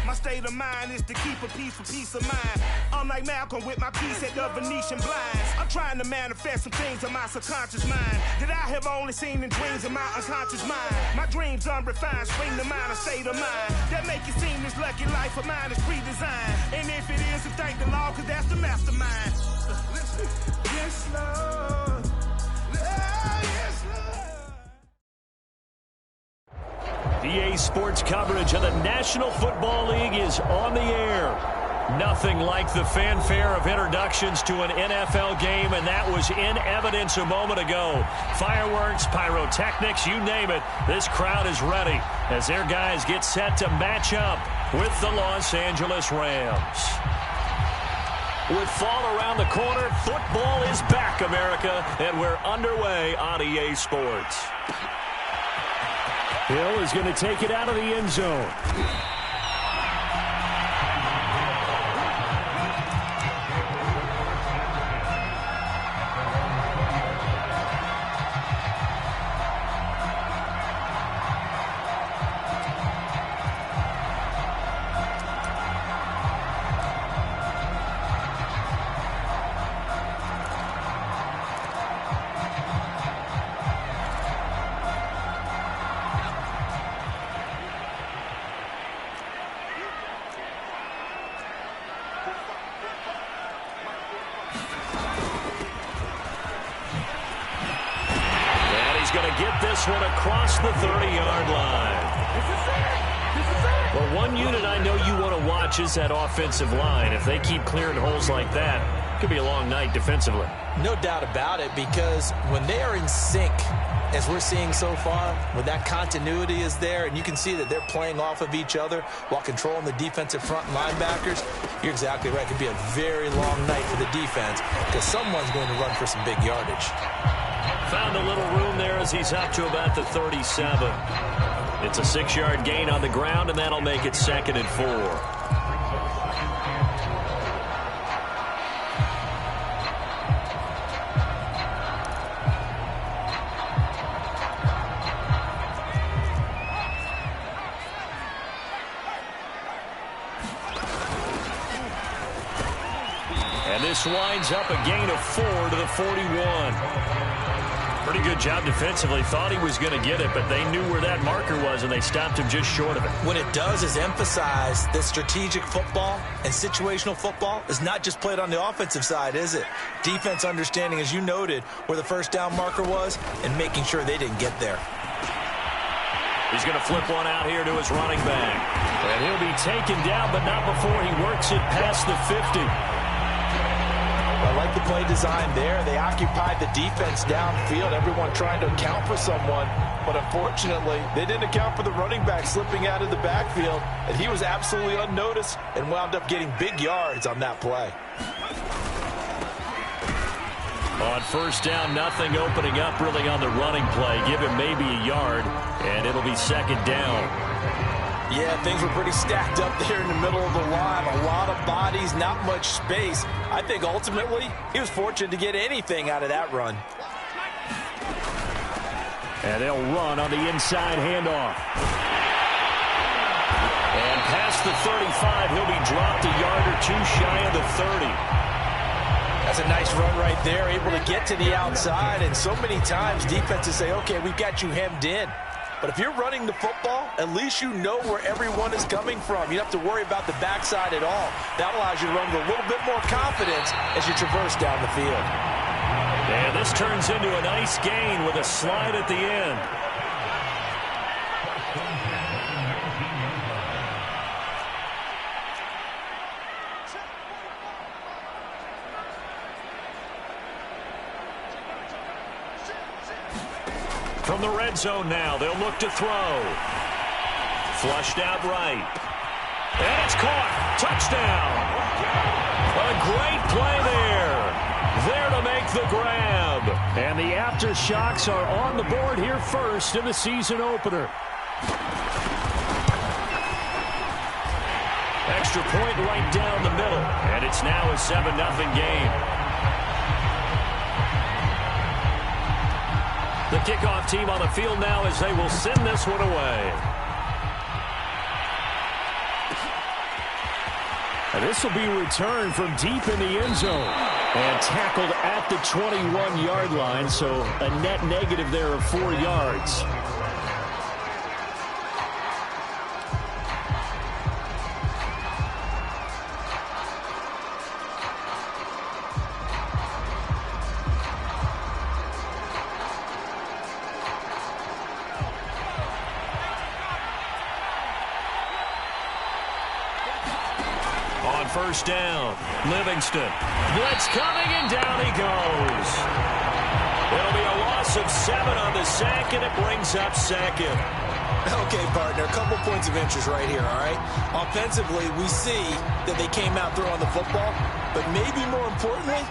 My state of mind is to keep a peace for peace of mind. I'm like Malcolm with my piece at the Venetian blinds. I'm trying to manifest some things in my subconscious mind that I have only seen in dreams in my unconscious mind. My dreams unrefined, spring to mind, a state of mind that make it seem this lucky life of mine is pre-designed. And if it is, to thank the Lord, cause that's the mastermind. Yes, Lord. Yes, Lord. EA Sports coverage of the National Football League is on the air. Nothing like the fanfare of introductions to an NFL game, and that was in evidence a moment ago. Fireworks, pyrotechnics, you name it. This crowd is ready as their guys get set to match up with the Los Angeles Rams. With fall around the corner, football is back, America, and we're underway on EA Sports. Hill is going to take it out of the end zone. One across the 30-yard line. Well, one unit I know you want to watch is that offensive line. If they keep clearing holes like that, it could be a long night defensively. No doubt about it, because when they are in sync, as we're seeing so far, when that continuity is there and you can see that they're playing off of each other while controlling the defensive front linebackers, you're exactly right. It could be a very long night for the defense because someone's going to run for some big yardage. Found a little room there as he's up to about the 37. It's a 6-yard gain on the ground, and that'll make it 2nd and 4. And this winds up a gain of 4 to the 41. Pretty good job defensively. Thought he was going to get it, but they knew where that marker was, and they stopped him just short of it. What it does is emphasize that strategic football and situational football is not just played on the offensive side, is it? Defense understanding, as you noted, where the first down marker was and making sure they didn't get there. He's going to flip one out here to his running back. And he'll be taken down, but not before he works it past the 50. I like the play design there. They occupied the defense downfield, everyone trying to account for someone. But unfortunately, they didn't account for the running back slipping out of the backfield. And he was absolutely unnoticed and wound up getting big yards on that play. On first down, nothing opening up really on the running play. Give him maybe a yard, and it'll be 2nd down. Yeah, things were pretty stacked up there in the middle of the line. A lot of bodies, not much space. I think ultimately he was fortunate to get anything out of that run. And they'll run on the inside handoff. And past the 35, he'll be dropped a yard or two shy of the 30. That's a nice run right there, able to get to the outside. And so many times defenses say, okay, we've got you hemmed in. But if you're running the football, at least you know where everyone is coming from. You don't have to worry about the backside at all. That allows you to run with a little bit more confidence as you traverse down the field. And this turns into a nice gain with a slide at the end. From the red zone now, they'll look to throw. Flushed out right. And it's caught. Touchdown. A great play there. There to make the grab. And the aftershocks are on the board here first in the season opener. Extra point right down the middle. And it's now a 7-0 game. The kickoff team on the field now as they will send this one away. And this will be returned from deep in the end zone. And tackled at the 21-yard line, so a net negative there of 4 yards. First down. Livingston. Blitz coming, and down he goes. It'll be a loss of 7 on the sack, and it brings up second. Okay, partner, a couple points of interest right here, all right? Offensively, we see that they came out throwing the football, but maybe more importantly,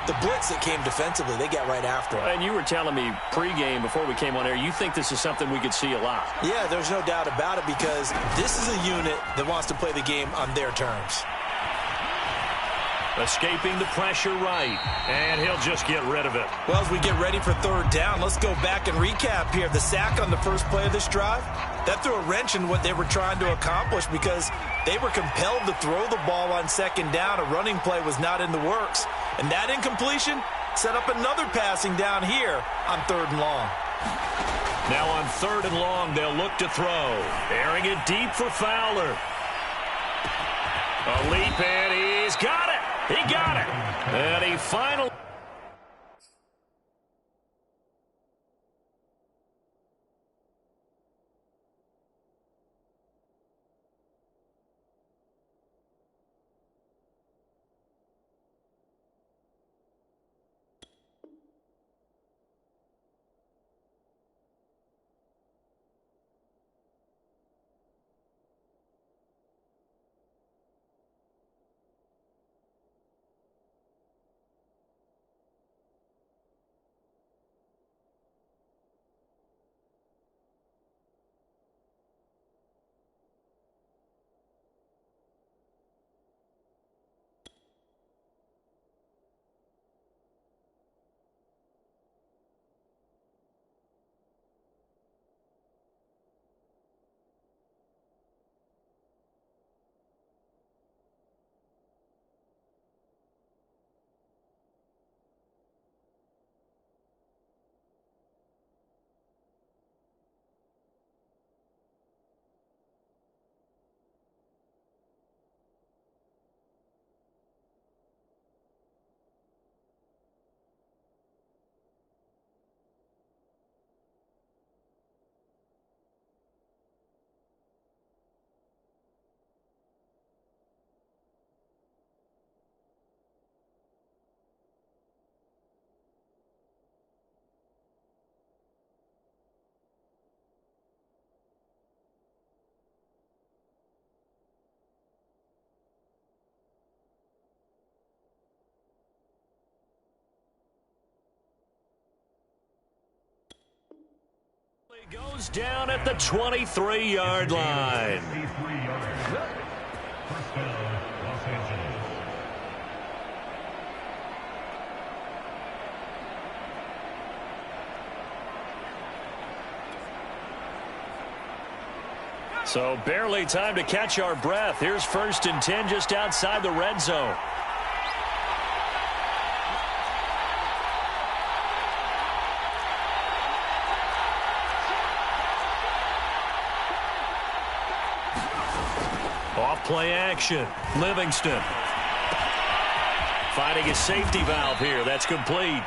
the blitz that came defensively, they got right after it. And you were telling me pregame before we came on air, you think this is something we could see a lot. Yeah, there's no doubt about it, because this is a unit that wants to play the game on their terms. Escaping the pressure right, and he'll just get rid of it. Well, as we get ready for third down, let's go back and recap here. The sack on the first play of this drive, that threw a wrench in what they were trying to accomplish because they were compelled to throw the ball on second down. A running play was not in the works. And that incompletion set up another passing down here on third and long. Now on third and long, they'll look to throw. Airing it deep for Fowler. A leap, and he's got it. He got it. And he finally... goes down at the 23-yard line. So barely time to catch our breath. Here's 1st and 10 just outside the red zone. Off-play action. Livingston. Finding his safety valve here. That's complete.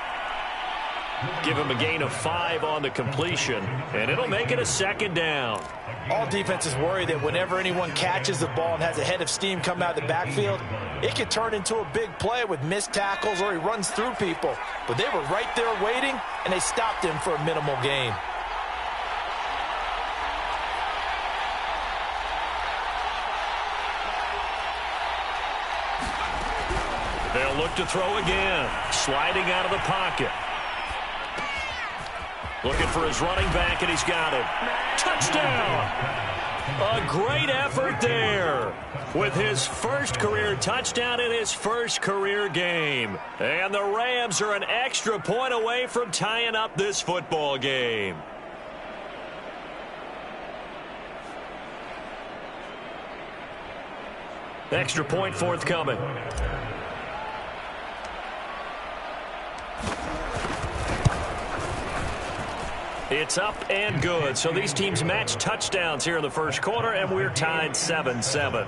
Give him a gain of 5 on the completion, and it'll make it a 2nd down. All defenses worry that whenever anyone catches the ball and has a head of steam come out of the backfield, it can turn into a big play with missed tackles or he runs through people. But they were right there waiting, and they stopped him for a minimal gain. They'll look to throw again. Sliding out of the pocket. Looking for his running back, and he's got it. Touchdown! A great effort there with his first career touchdown in his first career game. And the Rams are an extra point away from tying up this football game. Extra point forthcoming. It's up and good. So these teams match touchdowns here in the first quarter, and we're tied 7-7.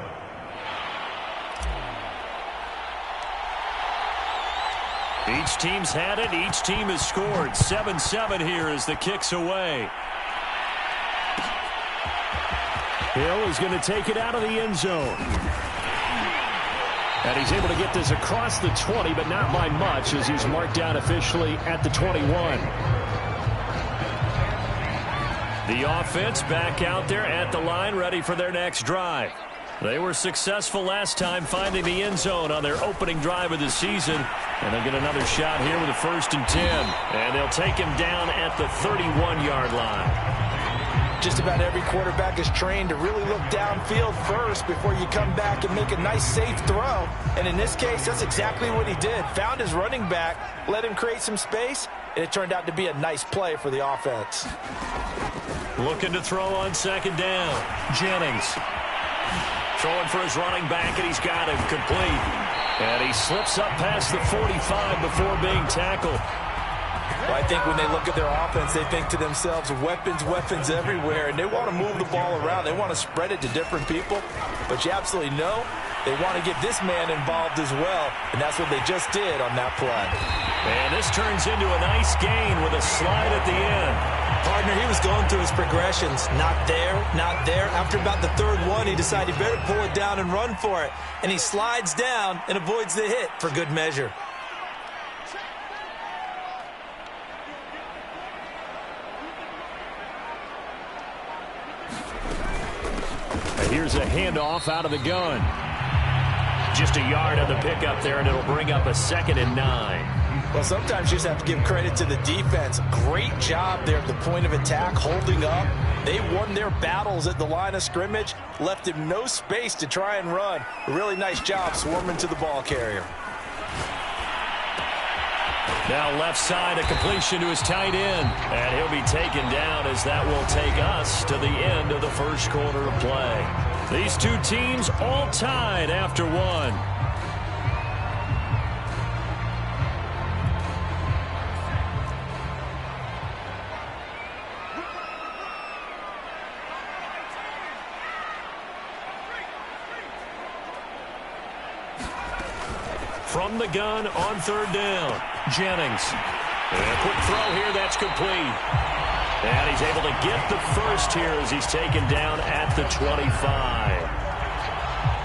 Each team's had it. Each team has scored. 7-7 here as the kick's away. Hill is going to take it out of the end zone. And he's able to get this across the 20, but not by much as he's marked down officially at the 21. The offense back out there at the line, ready for their next drive. They were successful last time finding the end zone on their opening drive of the season. And they'll get another shot here with a 1st and 10. And they'll take him down at the 31-yard line. Just about every quarterback is trained to really look downfield first before you come back and make a nice, safe throw. And in this case, that's exactly what he did. Found his running back, let him create some space, and it turned out to be a nice play for the offense. Looking to throw on 2nd down. Jennings throwing for his running back, and he's got him complete. And he slips up past the 45 before being tackled. Well, I think when they look at their offense, they think to themselves, weapons, weapons everywhere, and they want to move the ball around. They want to spread it to different people. But you absolutely know they want to get this man involved as well, and that's what they just did on that play. And this turns into a nice gain with a slide at the end. Partner, he was going through his progressions. Not there, not there. After about the 3rd one, he decided he better pull it down and run for it. And he slides down and avoids the hit for good measure. And here's a handoff out of the gun. Just a yard on the pickup there, and it'll bring up a 2nd and 9. Well, sometimes you just have to give credit to the defense. Great job there at the point of attack, holding up. They won their battles at the line of scrimmage, left him no space to try and run. A really nice job swarming to the ball carrier. Now left side, a completion to his tight end. And he'll be taken down as that will take us to the end of the first quarter of play. These two teams all tied after one. From the gun on 3rd down, Jennings. And a quick throw here, that's complete. And he's able to get the first here as he's taken down at the 25.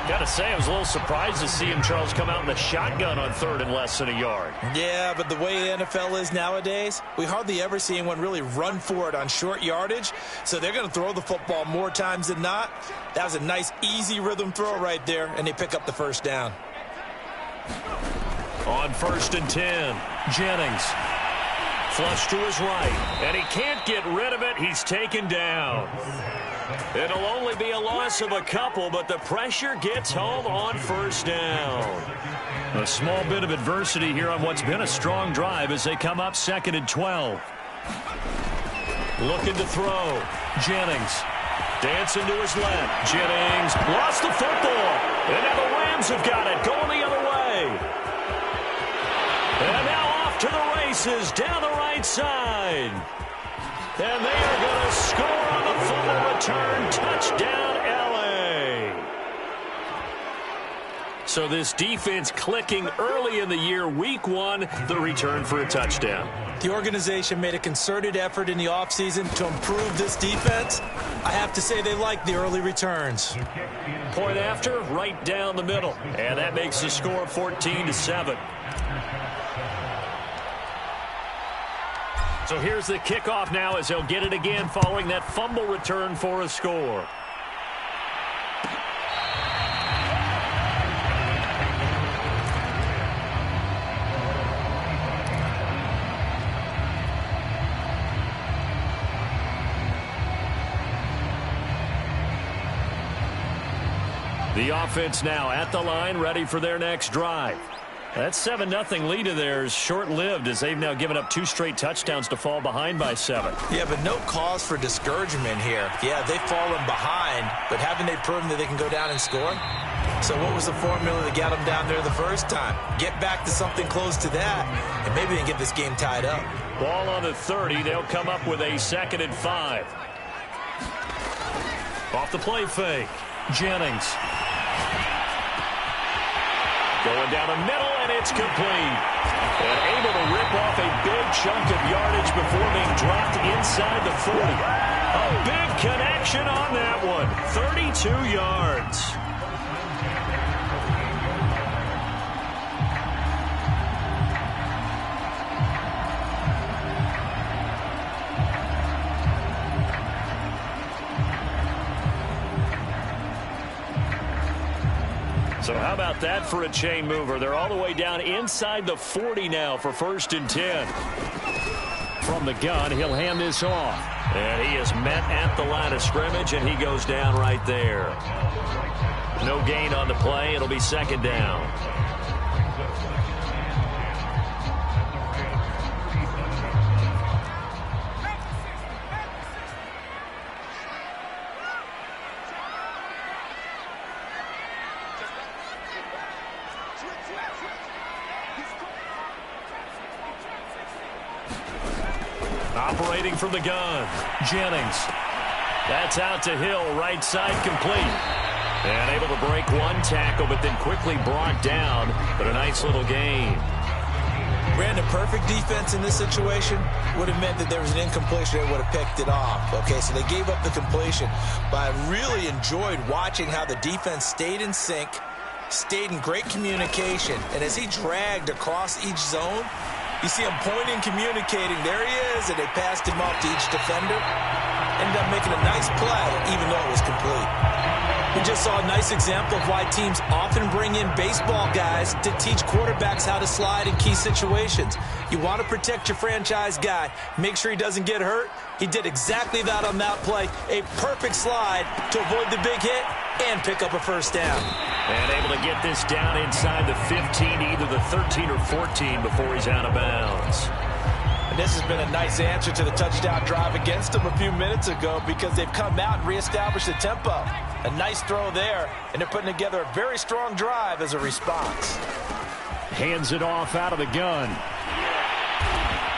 Got to say, I was a little surprised to see him, Charles, come out in the shotgun on 3rd and less than a yard. Yeah, but the way the NFL is nowadays, we hardly ever see anyone really run for it on short yardage. So they're going to throw the football more times than not. That was a nice, easy rhythm throw right there, and they pick up the 1st down. On 1st and 10, Jennings. Flush to his right, and he can't get rid of it. He's taken down. It'll only be a loss of a couple, but the pressure gets home on 1st down. A small bit of adversity here on what's been a strong drive as they come up 2nd and 12. Looking to throw. Jennings. Dancing to his left. Jennings lost the football. And now the Rams have got it. Going the other way. And now off to the races down the right side. And they are going to score on the fumble return. Touchdown, L.A. So this defense clicking early in the year. Week 1, the return for a touchdown. The organization made a concerted effort in the offseason to improve this defense. I have to say they like the early returns. Point after, right down the middle. And that makes the score 14-7. So here's the kickoff now as they'll get it again following that fumble return for a score. The offense now at the line, ready for their next drive. That 7-0 lead of theirs short-lived as they've now given up 2 straight touchdowns to fall behind by 7. Yeah, but no cause for discouragement here. Yeah, they've fallen behind, but haven't they proven that they can go down and score? So what was the formula that got them down there the first time? Get back to something close to that, and maybe they can get this game tied up. Ball on the 30. They'll come up with a 2nd and 5. Off the play fake. Jennings. Going down the middle, and it's complete. And able to rip off a big chunk of yardage before being dropped inside the 40. A big connection on that one. 32 yards. So how about that for a chain mover? They're all the way down inside the 40 now for 1st and 10. From the gun, he'll hand this off. And he is met at the line of scrimmage, and he goes down right there. No gain on the play. It'll be 2nd down. Operating from the gun, Jennings. That's out to Hill, right side complete. And able to break one tackle, but then quickly brought down. But a nice little gain. Brandon, perfect defense in this situation would have meant that there was an incompletion. They would have picked it off. Okay, so they gave up the completion. But I really enjoyed watching how the defense stayed in sync, stayed in great communication. And as he dragged across each zone, you see him pointing, communicating. There he is, and they passed him off to each defender. Ended up making a nice play, even though it was complete. We just saw a nice example of why teams often bring in baseball guys to teach quarterbacks how to slide in key situations. You want to protect your franchise guy. Make sure he doesn't get hurt. He did exactly that on that play. A perfect slide to avoid the big hit and pick up a 1st down. And able to get this down inside the 15, either the 13 or 14 before he's out of bounds. And this has been a nice answer to the touchdown drive against them a few minutes ago because they've come out and reestablished the tempo. A nice throw there, and they're putting together a very strong drive as a response. Hands it off out of the gun.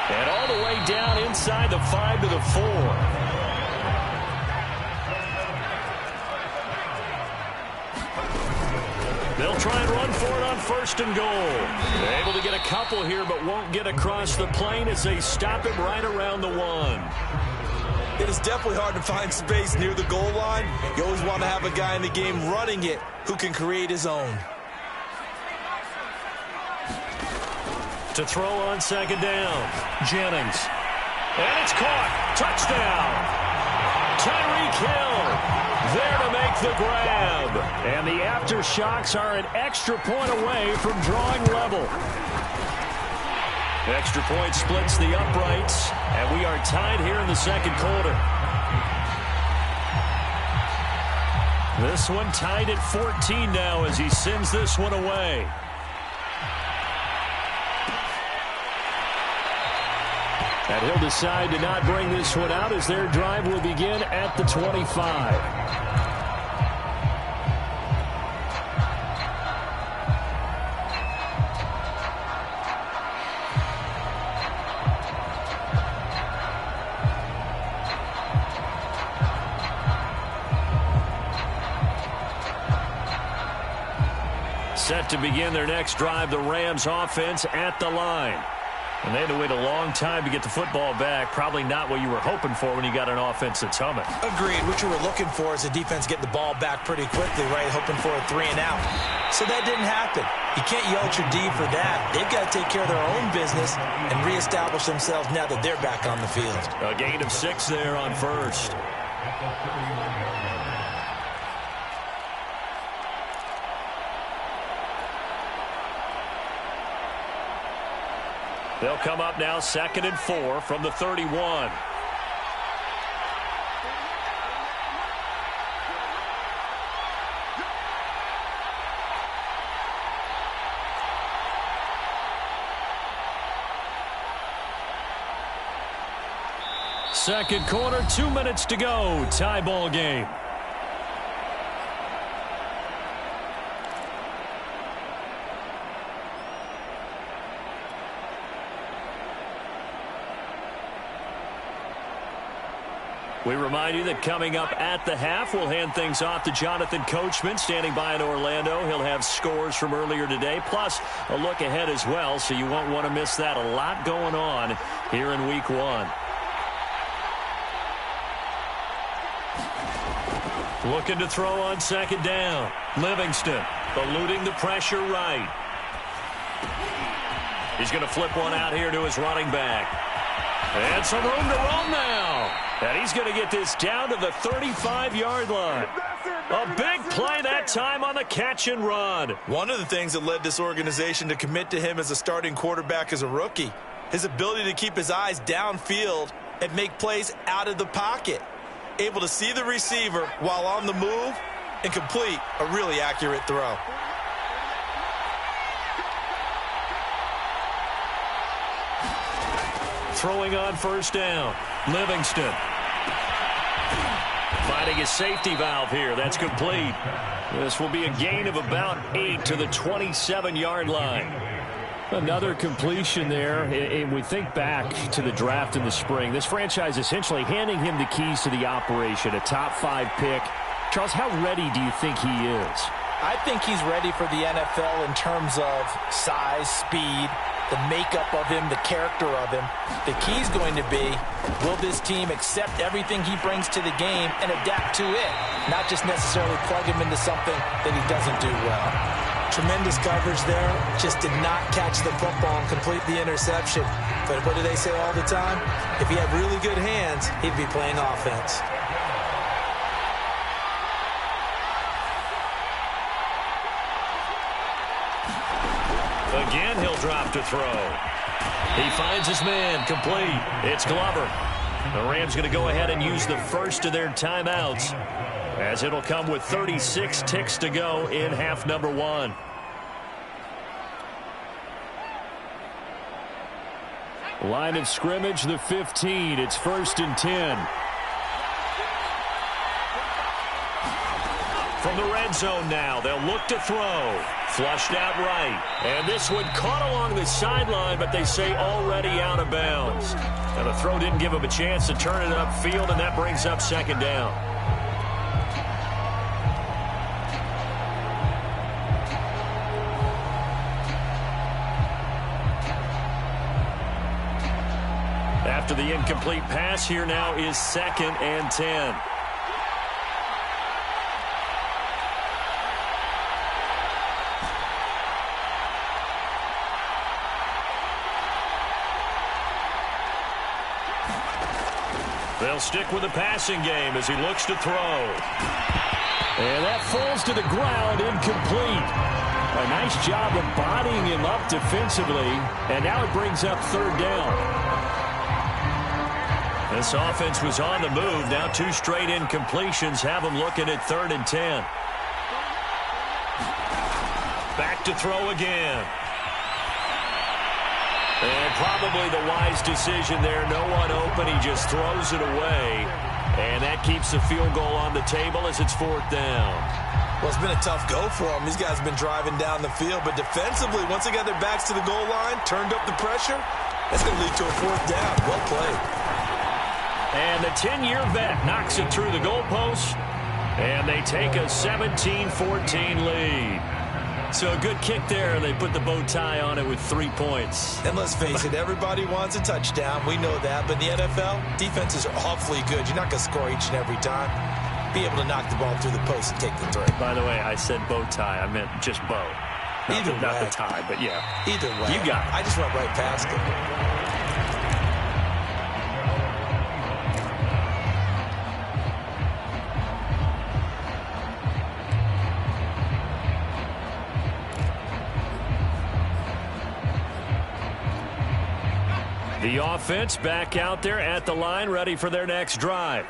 And all the way down inside the 5 to the 4. They'll try and run for it on 1st and goal. They're able to get a couple here, but won't get across the plane as they stop it right around the 1. It is definitely hard to find space near the goal line. You always want to have a guy in the game running it who can create his own. To throw on 2nd down, Jennings. And it's caught. Touchdown. Tyreek Hill there to make the grab. And the aftershocks are an extra point away from drawing level. Extra point splits the uprights, and we are tied here in the 2nd quarter. This one tied at 14 now as he sends this one away. And he'll decide to not bring this one out as their drive will begin at the 25. Set to begin their next drive, the Rams offense at the line. And they had to wait a long time to get the football back. Probably not what you were hoping for when you got an offense that's humming. Agreed. What you were looking for is the defense getting the ball back pretty quickly, right? Hoping for a 3 and out. So that didn't happen. You can't yell at your D for that. They've got to take care of their own business and reestablish themselves now that they're back on the field. A gain of 6 there on 1st. They'll come up now 2nd and 4 from the 31. Second quarter, 2 minutes to go. Tie ball game. We remind you that coming up at the half, we'll hand things off to Jonathan Coachman, standing by in Orlando. He'll have scores from earlier today, plus a look ahead as well, so you won't want to miss that. A lot going on here in Week 1. Looking to throw on second down. Livingston eluding the pressure right. He's going to flip one out here to his running back. And some room to roam now. And he's going to get this down to the 35-yard line. A big play that time on the catch and run. One of the things that led this organization to commit to him as a starting quarterback as a rookie, his ability to keep his eyes downfield and make plays out of the pocket. Able to see the receiver while on the move and complete a really accurate throw. Throwing on first down. Livingston finding his safety valve here. That's complete. This will be a gain of about 8 to the 27-yard line. Another completion there, and we think back to the draft in the spring. This franchise essentially handing him the keys to the operation, a top 5 pick. Charles, how ready do you think he is? I think he's ready for the NFL in terms of size, speed, the makeup of him, the character of him. The key's going to be, will this team accept everything he brings to the game and adapt to it, not just necessarily plug him into something that he doesn't do well. Tremendous coverage there. Just did not catch the football and complete the interception. But what do they say all the time? If he had really good hands, he'd be playing offense. Again, he'll drop to throw. He finds his man, complete. It's Glover. The Rams going to go ahead and use the first of their timeouts, as it'll come with 36 ticks to go in half number 1. Line of scrimmage, the 15. It's 1st and 10. From the red zone now, they'll look to throw. Flushed out right. And this one caught along the sideline, but they say already out of bounds. Now the throw didn't give him a chance to turn it upfield, and that brings up second down. After the incomplete pass, here now is 2nd and 10. They'll stick with the passing game as he looks to throw. And that falls to the ground, incomplete. A nice job of bodying him up defensively, and now it brings up 3rd down. This offense was on the move. Now 2 straight incompletions have them looking at 3rd and 10. Back to throw again. And probably the wise decision there. No one open. He just throws it away. And that keeps the field goal on the table as it's 4th down. Well, it's been a tough go for them. These guys have been driving down the field. But defensively, once they got their backs to the goal line, turned up the pressure, that's going to lead to a 4th down. Well played. And the 10-year vet knocks it through the goalpost. And they take a 17-14 lead. So a good kick there, and they put the bow tie on it with 3 points. And let's face it, everybody wants a touchdown. We know that. But in the NFL, defenses are awfully good. You're not going to score each and every time. Be able to knock the ball through the post and take the 3. By the way, I said bow tie. I meant just bow. Not the tie, but yeah. Either way. You got it. I just went right past it. The offense back out there at the line, ready for their next drive.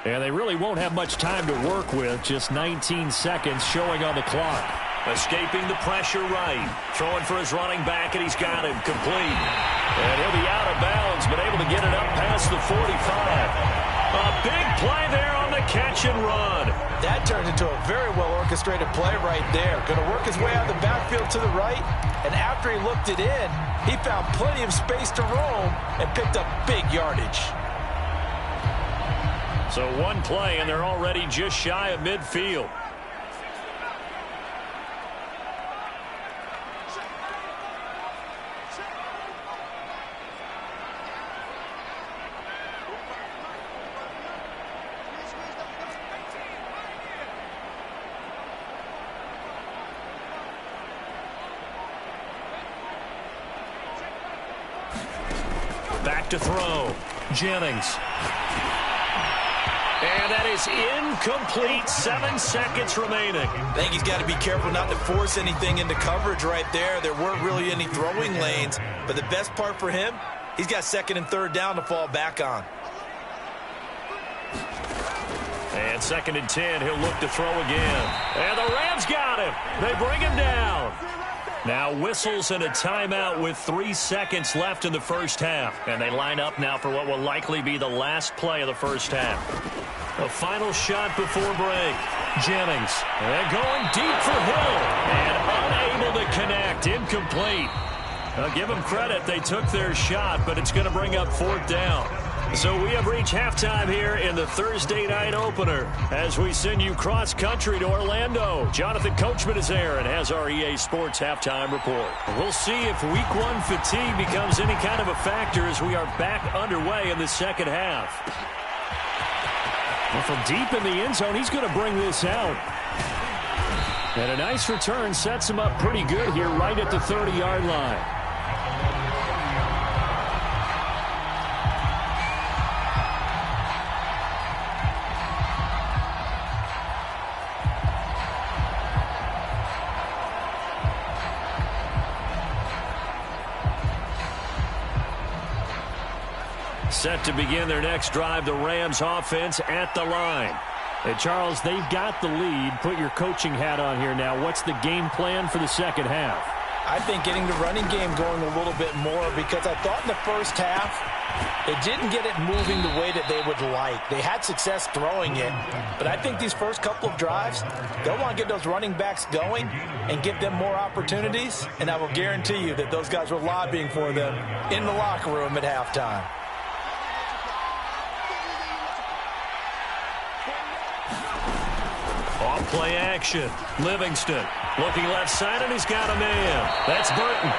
And they really won't have much time to work with, just 19 seconds showing on the clock. Escaping the pressure right. Throwing for his running back, and he's got him complete. And he'll be out of bounds, but able to get it up past the 45. A big play there on the catch and run. That turned into a very well-orchestrated play right there. Going to work his way out the backfield to the right, and after he looked it in, he found plenty of space to roam and picked up big yardage. So one play, and they're already just shy of midfield. Back to throw. Jennings. And that is incomplete. 7 seconds remaining. I think he's got to be careful not to force anything into coverage right there. There weren't really any throwing lanes. But the best part for him, he's got 2nd and 3rd down to fall back on. And 2nd and 10, he'll look to throw again. And the Rams got him. They bring him down. Now whistles and a timeout with 3 seconds left in the first half. And they line up now for what will likely be the last play of the first half. A final shot before break. Jennings. And going deep for Hill. And unable to connect. Incomplete. I'll give them credit. They took their shot, but it's going to bring up 4th down. So we have reached halftime here in the Thursday night opener as we send you cross-country to Orlando. Jonathan Coachman is there and has our EA Sports halftime report. We'll see if Week 1 fatigue becomes any kind of a factor as we are back underway in the second half. And from deep in the end zone, he's going to bring this out. And a nice return sets him up pretty good here right at the 30-yard line. Set to begin their next drive, the Rams offense at the line. And Charles, they've got the lead. Put your coaching hat on here now. What's the game plan for the second half? I think getting the running game going a little bit more, because I thought in the first half they didn't get it moving the way that they would like. They had success throwing it, but I think these first couple of drives, they'll want to get those running backs going and give them more opportunities, and I will guarantee you that those guys were lobbying for them in the locker room at halftime. Off-play action. Livingston looking left side, and he's got a man. That's Burton.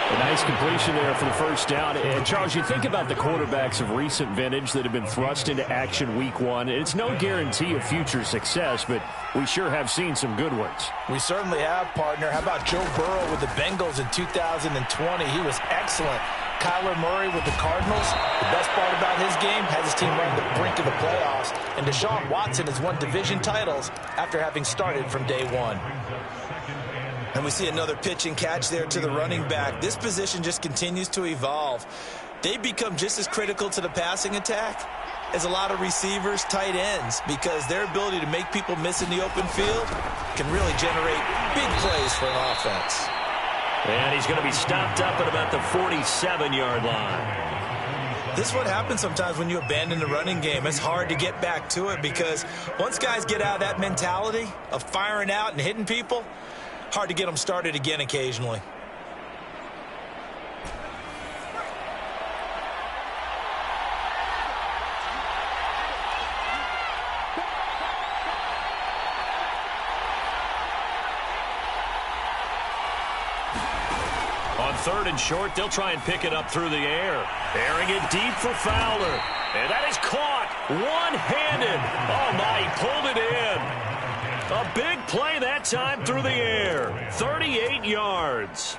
A nice completion there for the first down. And, Charles, you think about the quarterbacks of recent vintage that have been thrust into action Week 1. It's no guarantee of future success, but we sure have seen some good ones. We certainly have, partner. How about Joe Burrow with the Bengals in 2020? He was excellent. Kyler Murray with the Cardinals. The best part about his game has his team right at the brink of the playoffs. And Deshaun Watson has won division titles after having started from day one. And we see another pitch and catch there to the running back. This position just continues to evolve. They become just as critical to the passing attack as a lot of receivers, tight ends, because their ability to make people miss in the open field can really generate big plays for an offense. And he's going to be stopped up at about the 47-yard line. This is what happens sometimes when you abandon the running game. It's hard to get back to it because once guys get out of that mentality of firing out and hitting people, hard to get them started again occasionally. On 3rd and short, they'll try and pick it up through the air. Airing it deep for Fowler. And that is caught one-handed. Oh, my, he pulled it in. A big play that time through the air. 38 yards.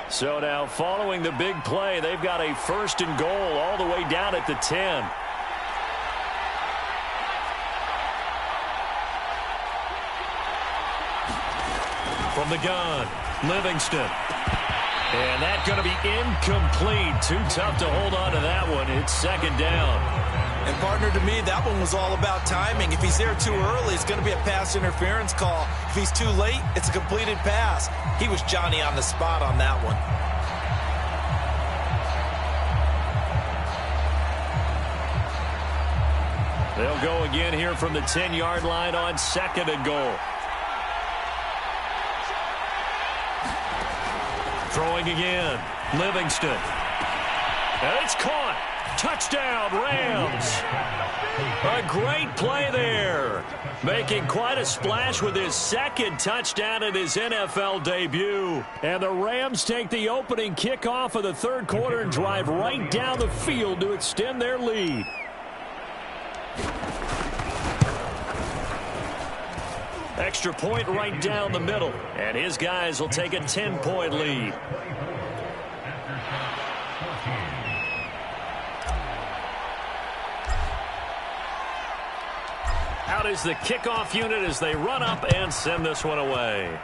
So now following the big play, they've got a 1st and goal all the way down at the 10. From the gun, Livingston. And that's going to be incomplete. Too tough to hold on to that one. It's 2nd down. And, partner, to me, that one was all about timing. If he's there too early, it's going to be a pass interference call. If he's too late, it's a completed pass. He was Johnny on the spot on that one. They'll go again here from the 10-yard line on 2nd and goal. Throwing again, Livingston. And it's caught. Touchdown, Rams. A great play there. Making quite a splash with his second touchdown in his NFL debut. And the Rams take the opening kickoff of the third quarter and drive right down the field to extend their lead. Extra point right down the middle. And his guys will take a 10-point lead. Out is the kickoff unit as they run up and send this one away.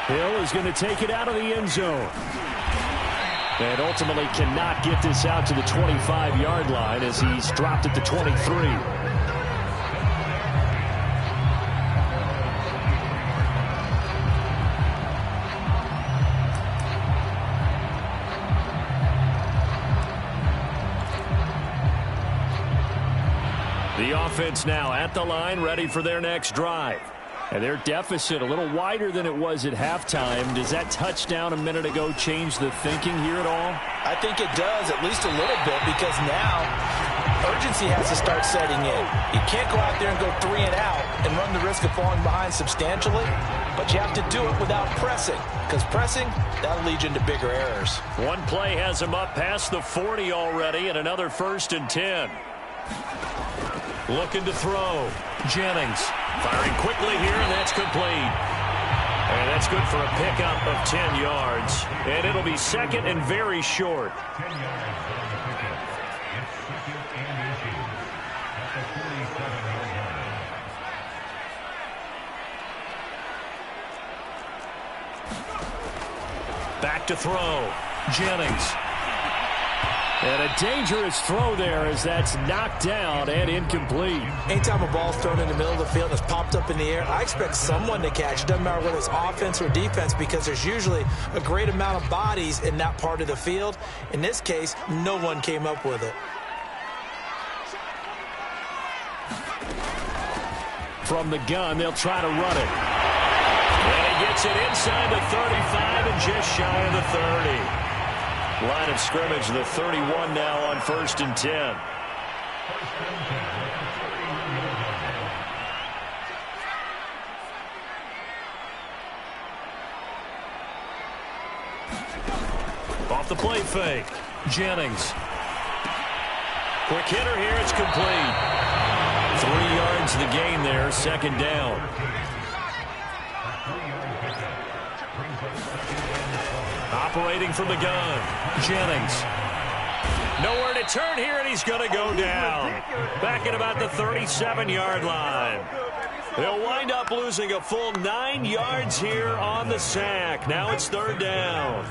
Hill is going to take it out of the end zone. And ultimately cannot get this out to the 25-yard line as he's dropped at the 23. The offense now at the line, ready for their next drive. And their deficit a little wider than it was at halftime. Does that touchdown a minute ago change the thinking here at all? I think it does, at least a little bit, because now urgency has to start setting in. You can't go out there and go 3 and out and run the risk of falling behind substantially, but you have to do it without pressing, because pressing, that'll lead you into bigger errors. One play has him up past the 40 already, and another 1st and 10. Looking to throw. Jennings firing quickly here, and that's complete. And that's good for a pickup of 10 yards. And it'll be second and very short. Back to throw. Jennings. And a dangerous throw there as that's knocked down and incomplete. Anytime a ball's thrown in the middle of the field and it's popped up in the air, I expect someone to catch. It doesn't matter whether it's offense or defense, because there's usually a great amount of bodies in that part of the field. In this case, no one came up with it. From the gun, they'll try to run it. And he gets it inside the 35 and just shy of the 30. Line of scrimmage, the 31 now on 1st and 10. Off the play fake. Jennings. Quick hitter here, it's complete. 3 yards the gain there, 2nd down. Operating from the gun. Jennings. Nowhere to turn here, and he's going to go down. Back at about the 37-yard line. They'll wind up losing a full 9 yards here on the sack. Now it's 3rd down.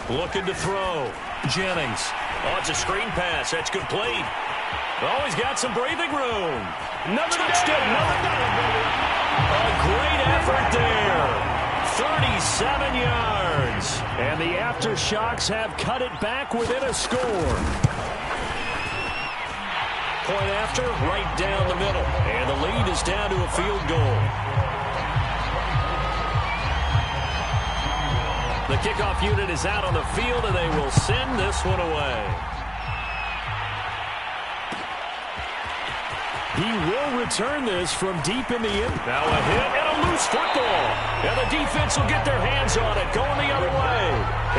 Looking to throw. Jennings. Oh, it's a screen pass. That's complete. Oh, he's got some breathing room. Another touchdown. A great effort there. 37 yards. And the Aftershocks have cut it back within a score. Point after, right down the middle. And the lead is down to a field goal. The kickoff unit is out on the field, and they will send this one away. He will return this from deep in the end. Now a hit and a loose football. And the defense will get their hands on it, going the other way.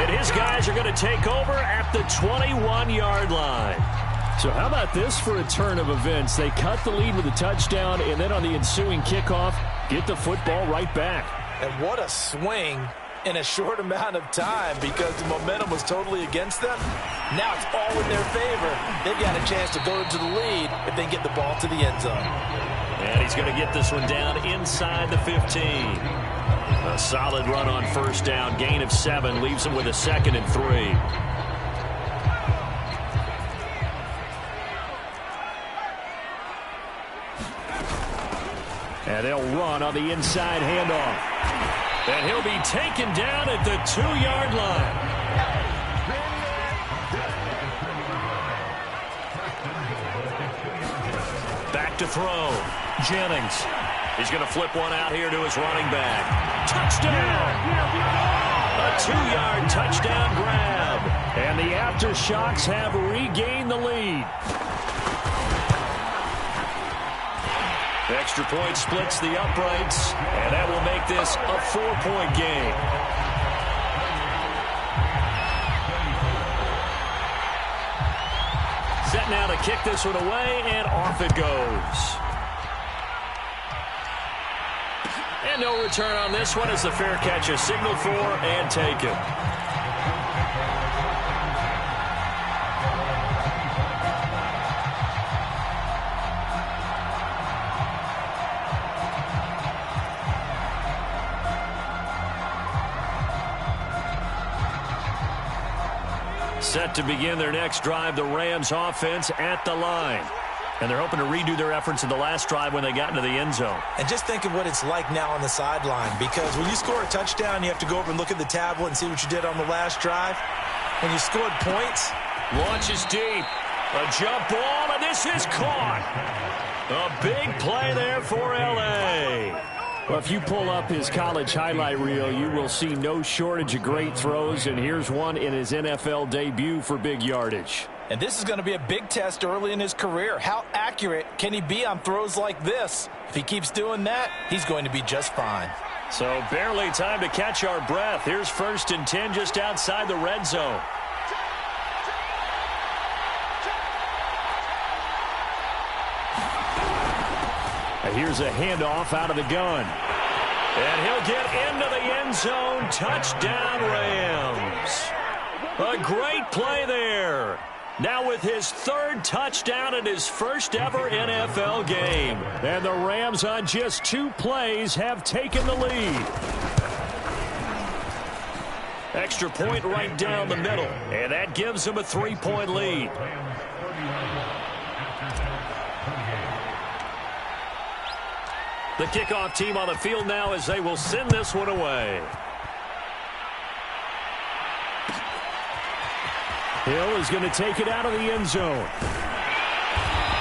And his guys are going to take over at the 21-yard line. So how about this for a turn of events? They cut the lead with a touchdown, and then on the ensuing kickoff, get the football right back. And what a swing in a short amount of time, because the momentum was totally against them. Now it's all in their favor. They've got a chance to go into the lead if they get the ball to the end zone. And he's going to get this one down inside the 15. A solid run on 1st down. Gain of 7 leaves him with a 2nd and 3. And they'll run on the inside handoff. And he'll be taken down at the 2-yard line. Back to throw. Jennings. He's going to flip one out here to his running back. Touchdown! A 2-yard touchdown grab. And the Aftershocks have regained the lead. The extra point splits the uprights, and that will make this a 4-point game. Set now to kick this one away, and off it goes. And no return on this one as the fair catch is signaled for and taken. Set to begin their next drive, the Rams offense at the line. And they're hoping to redo their efforts in the last drive when they got into the end zone. And just think of what it's like now on the sideline, because when you score a touchdown, you have to go over and look at the tablet and see what you did on the last drive. When you scored points. Launches deep. A jump ball, and this is caught. A big play there for L.A. Well, if you pull up his college highlight reel, you will see no shortage of great throws, and here's one in his NFL debut for big yardage. And this is going to be a big test early in his career. How accurate can he be on throws like this? If he keeps doing that, he's going to be just fine. So barely time to catch our breath. Here's 1st and 10 just outside the red zone. Here's a handoff out of the gun. And he'll get into the end zone. Touchdown, Rams. A great play there. Now with his 3rd touchdown in his first ever NFL game. And the Rams on just 2 plays have taken the lead. Extra point right down the middle. And that gives them a 3-point lead. The kickoff team on the field now as they will send this one away. Hill is going to take it out of the end zone.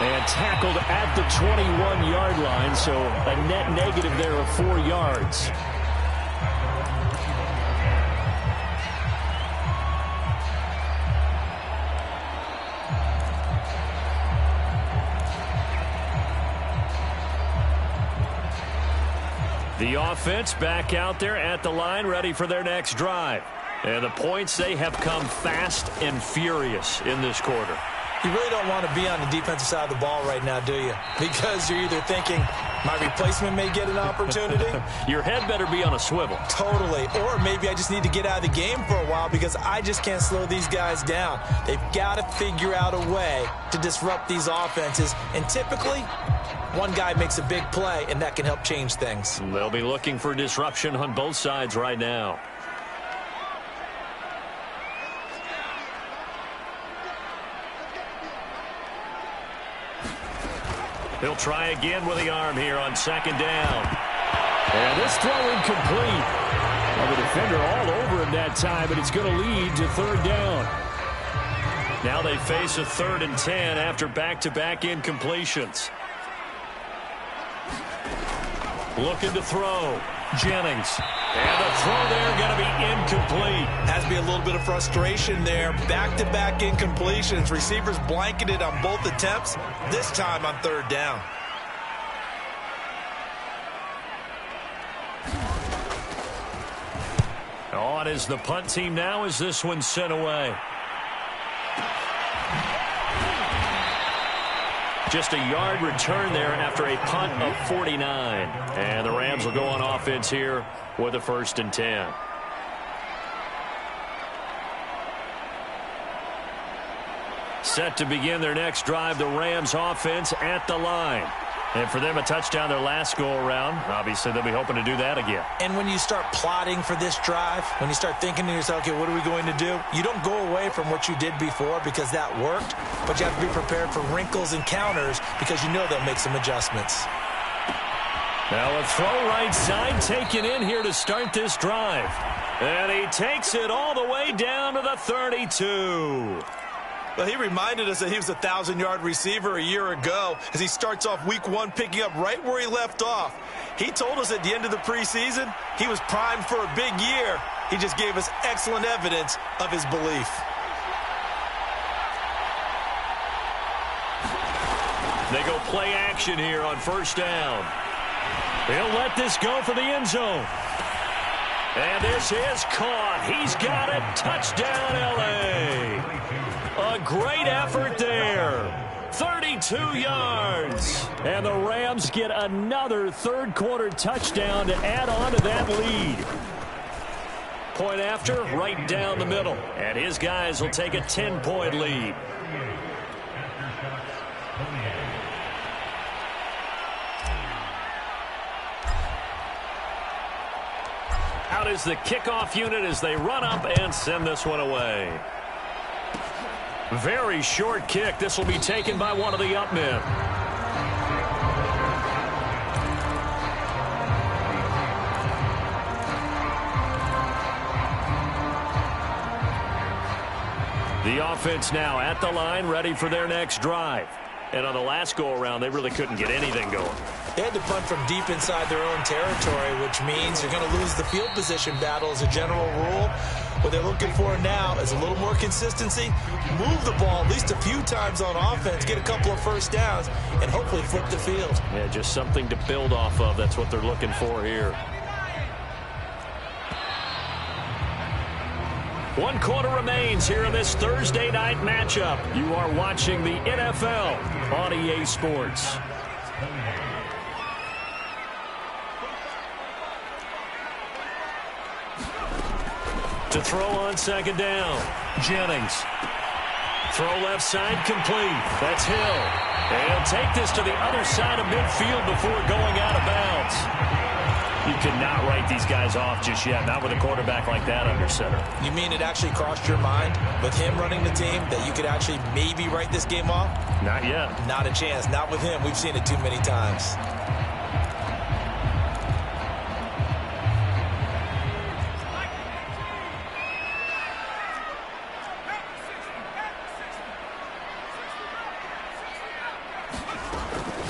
And tackled at the 21-yard line, so a net negative there of 4 yards. The offense back out there at the line, ready for their next drive. And the points, they have come fast and furious in this quarter. You really don't want to be on the defensive side of the ball right now, do you? Because you're either thinking, my replacement may get an opportunity. Your head better be on a swivel. Totally. Or maybe I just need to get out of the game for a while because I just can't slow these guys down. They've got to figure out a way to disrupt these offenses. And typically, one guy makes a big play, and that can help change things. They'll be looking for disruption on both sides right now. He'll try again with the arm here on 2nd down. And this throw incomplete. Well, the defender all over him that time, but it's going to lead to 3rd down. Now they face a 3rd and 10 after back-to-back incompletions. Looking to throw. Jennings. And the throw there going to be incomplete. Has to be a little bit of frustration there. Back-to-back incompletions. Receivers blanketed on both attempts, this time on 3rd down. On is the punt team now as this one's sent away. Just a yard return there after a punt of 49. And the Rams will go on offense here with a 1st and 10. Set to begin their next drive, the Rams offense at the line. And for them, a touchdown their last go-around. Obviously, they'll be hoping to do that again. And when you start plotting for this drive, when you start thinking to yourself, okay, what are we going to do? You don't go away from what you did before because that worked, but you have to be prepared for wrinkles and counters because you know they'll make some adjustments. Now a throw right side taken in here to start this drive. And he takes it all the way down to the 32. Well, he reminded us that he was a 1,000-yard receiver a year ago as he starts off week 1 picking up right where he left off. He told us at the end of the preseason he was primed for a big year. He just gave us excellent evidence of his belief. They go play action here on first down. He'll let this go for the end zone. And this is caught. He's got it. Touchdown, L.A. A great effort there. 32 yards. And the Rams get another third-quarter touchdown to add on to that lead. Point after, right down the middle. And his guys will take a 10-point lead. Out is the kickoff unit as they run up and send this one away. Very short kick. This will be taken by one of the up men. The offense now at the line, ready for their next drive. And on the last go-around, they really couldn't get anything going. They had to punt from deep inside their own territory, which means you're going to lose the field position battle as a general rule. What they're looking for now is a little more consistency, move the ball at least a few times on offense, get a couple of first downs, and hopefully flip the field. Yeah, just something to build off of. That's what they're looking for here. 1 quarter remains here in this Thursday night matchup. You are watching the NFL on EA Sports. To throw on second down, Jennings. Throw left side complete. That's Hill. And he'll take this to the other side of midfield before going out of bounds. You cannot write these guys off just yet, not with a quarterback like that under center. You mean it actually crossed your mind with him running the team that you could actually maybe write this game off? Not yet. Not a chance. Not with him. We've seen it too many times.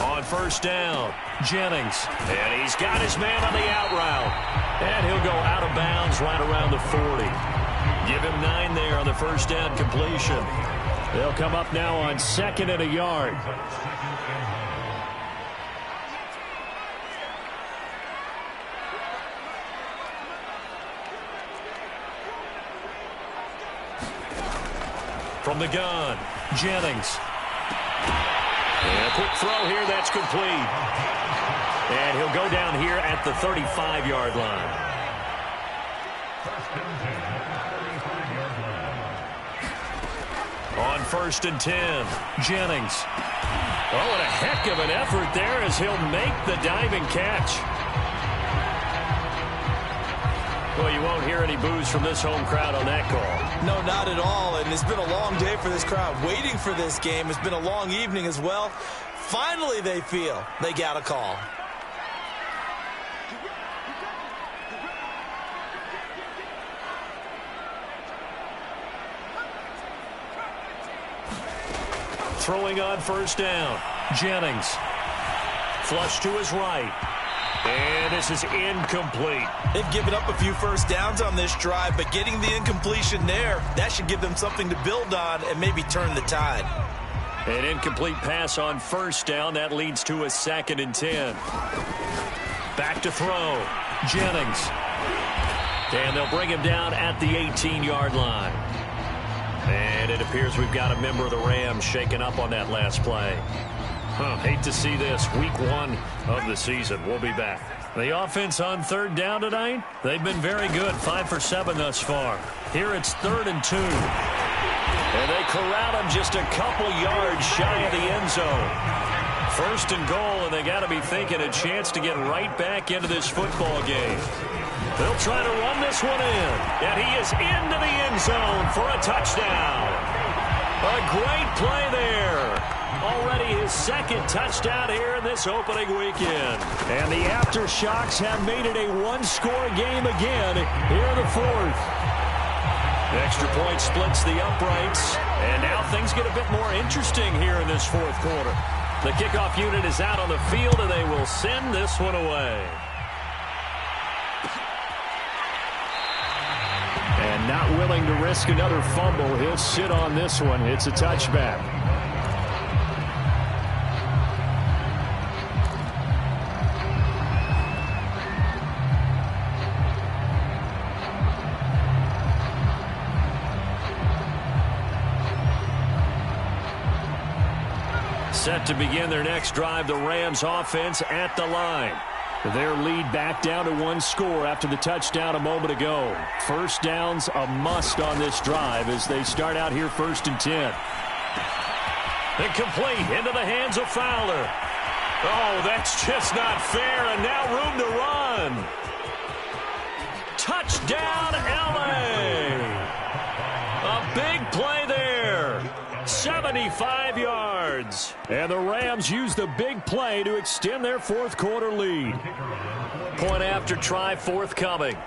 On first down, Jennings. And he's got his man on the out route. And he'll go out of bounds right around the 40. Give him 9 there on the first down completion. They'll come up now on 2nd and a yard. From the gun, Jennings. And a quick throw here, that's complete. And he'll go down here at the 35-yard line. On 1st and 10, Jennings. Oh, what a heck of an effort there as he'll make the diving catch. Well, you won't hear any boos from this home crowd on that call. No, not at all. And it's been a long day for this crowd. Waiting for this game. It's been a long evening as well. Finally, they feel they got a call. Throwing on first down, Jennings. Flush to his right. And this is incomplete. They've given up a few first downs on this drive, but getting the incompletion there, that should give them something to build on and maybe turn the tide. An incomplete pass on first down. That leads to a 2nd and 10. Back to throw. Jennings. And they'll bring him down at the 18-yard line. And it appears we've got a member of the Rams shaken up on that last play. Hate to see this. Week 1 of the season. We'll be back. The offense on 3rd down tonight, they've been very good. 5 for 7 thus far. Here it's 3rd and 2. And they corral him just a couple yards shy of the end zone. 1st and goal, and they got to be thinking a chance to get right back into this football game. They'll try to run this one in. And he is into the end zone for a touchdown. A great play there. Already his 2nd touchdown here in this opening weekend. And the aftershocks have made it a one-score game again here in the 4th. Extra point splits the uprights, and now things get a bit more interesting here in this fourth quarter. The kickoff unit is out on the field, and they will send this one away. And not willing to risk another fumble, he'll sit on this one. It's a touchback. Set to begin their next drive, the Rams offense at the line. Their lead back down to one score after the touchdown a moment ago. First down's a must on this drive as they start out here 1st and 10. Incomplete into the hands of Fowler. Oh, that's just not fair, and now room to run. Touchdown, L.A. A big play there. 75 yards. And the Rams use the big play to extend their fourth quarter lead. Point after try forthcoming.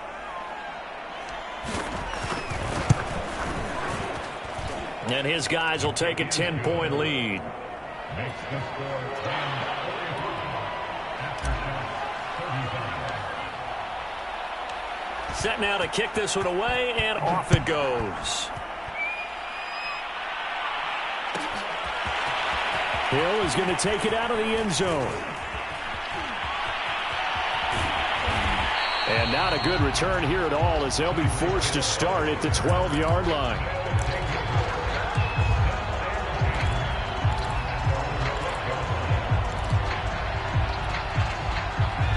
And his guys will take a 10-point lead. Set now to kick this one away, and off it goes. Hill is going to take it out of the end zone. And not a good return here at all as they'll be forced to start at the 12-yard line.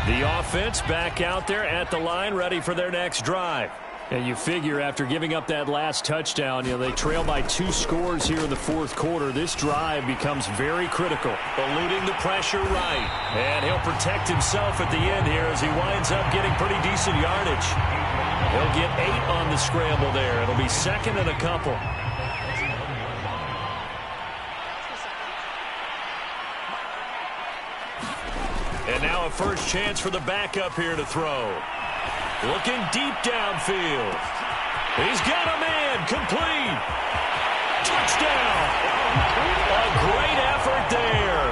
The offense back out there at the line, ready for their next drive. And you figure after giving up that last touchdown, they trail by 2 scores here in the fourth quarter. This drive becomes very critical. Eluding the pressure right. And he'll protect himself at the end here as he winds up getting pretty decent yardage. He'll get 8 on the scramble there. It'll be 2nd and a couple. And now a first chance for the backup here to throw. Looking deep downfield. He's got a man. Complete. Touchdown. A great effort there.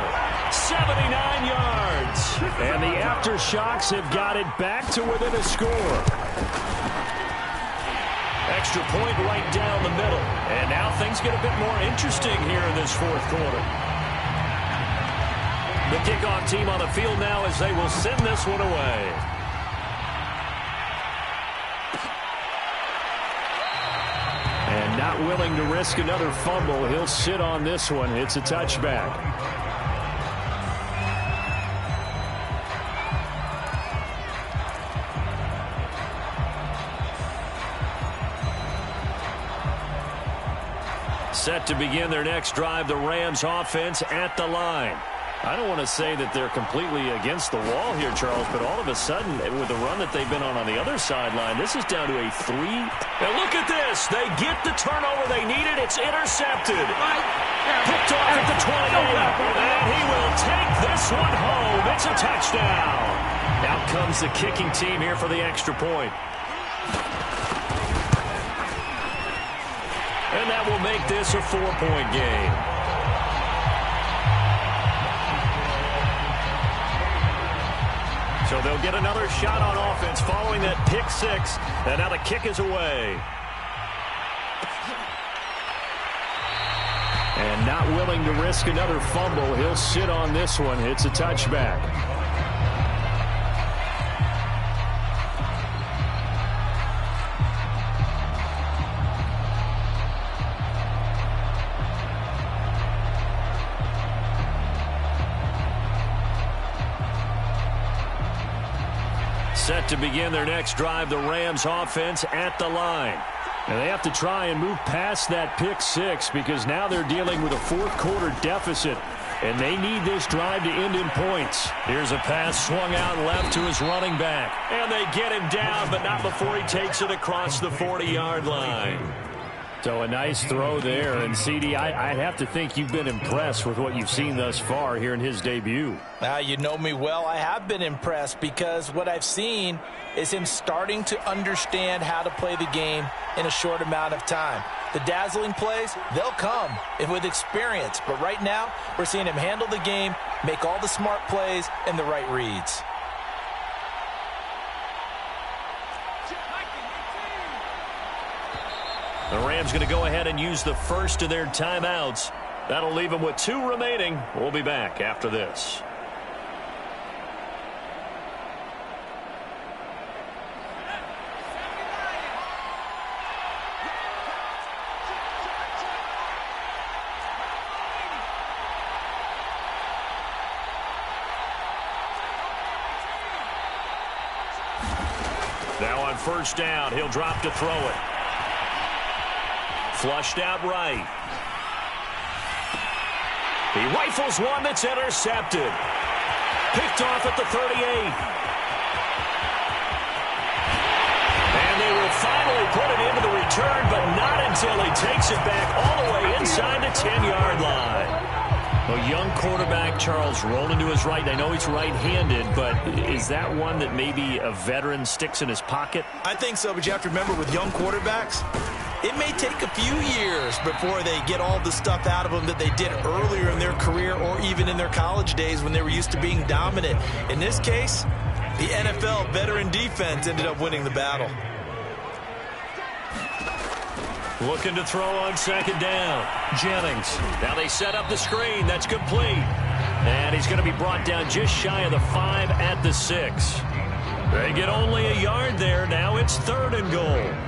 79 yards. And the aftershocks have got it back to within a score. Extra point right down the middle. And now things get a bit more interesting here in this fourth quarter. The kickoff team on the field now as they will send this one away. And not willing to risk another fumble, he'll sit on this one. It's a touchback. Set to begin their next drive, the Rams offense at the line. I don't want to say that they're completely against the wall here, Charles, but all of a sudden, with the run that they've been on the other sideline, this is down to a 3. And look at this. They get the turnover they needed. It's intercepted. Picked off at the 28. And he will take this one home. It's a touchdown. Out comes the kicking team here for the extra point. And that will make this a 4-point game. So they'll get another shot on offense following that pick 6. And now the kick is away. And not willing to risk another fumble, he'll sit on this one. It's a touchback. Set to begin their next drive, the Rams offense at the line. And they have to try and move past that pick 6 because now they're dealing with a fourth quarter deficit. And they need this drive to end in points. Here's a pass swung out left to his running back. And they get him down, but not before he takes it across the 40-yard line. So a nice throw there. And, CD, I'd have to think you've been impressed with what you've seen thus far here in his debut. You know me well. I have been impressed because what I've seen is him starting to understand how to play the game in a short amount of time. The dazzling plays, they'll come with experience. But right now, we're seeing him handle the game, make all the smart plays, and the right reads. The Rams going to go ahead and use the first of their timeouts. That'll leave them with 2 remaining. We'll be back after this. Now on first down, he'll drop to throw it. Flushed out right. He rifles one that's intercepted. Picked off at the 38. And they will finally put it into the return, but not until he takes it back all the way inside the 10-yard line. A young quarterback, Charles, rolling to his right. I know he's right-handed, but is that one that maybe a veteran sticks in his pocket? I think so, but you have to remember with young quarterbacks, it may take a few years before they get all the stuff out of them that they did earlier in their career or even in their college days when they were used to being dominant. In this case, the NFL veteran defense ended up winning the battle. Looking to throw on second down. Jennings. Now they set up the screen. That's complete. And he's going to be brought down just shy of the 5 at the 6. They get only a yard there. Now it's 3rd and goal.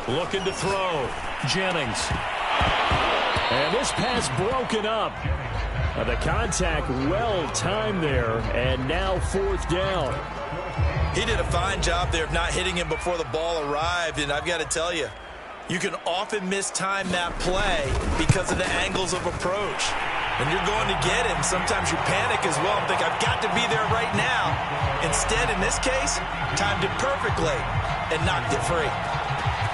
Looking to throw. Jennings. And this pass broken up. The contact well timed there, and now 4th down. He did a fine job there of not hitting him before the ball arrived, and I've got to tell you, you can often mistime that play because of the angles of approach. When you're going to get him, sometimes you panic as well and think, I've got to be there right now. Instead, in this case, timed it perfectly and knocked it free.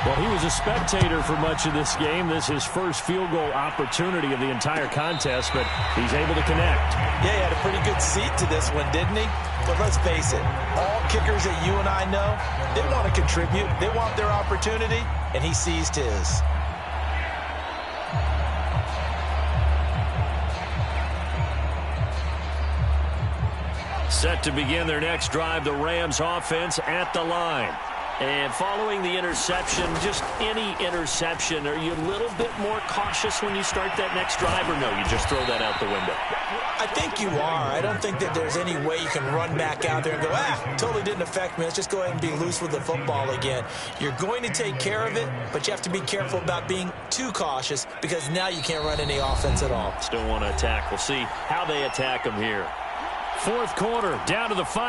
Well, he was a spectator for much of this game. This is his first field goal opportunity of the entire contest, but he's able to connect. Yeah, he had a pretty good seat to this one, didn't he? But let's face it, all kickers that you and I know, they want to contribute. They want their opportunity, and he seized his. Set to begin their next drive, the Rams offense at the line. And following the interception, just any interception, are you a little bit more cautious when you start that next drive, or no, you just throw that out the window? I think you are. I don't think that there's any way you can run back out there and go, totally didn't affect me. Let's just go ahead and be loose with the football again. You're going to take care of it, but you have to be careful about being too cautious because now you can't run any offense at all. Still want to attack. We'll see how they attack them here. 4th quarter, down to the final.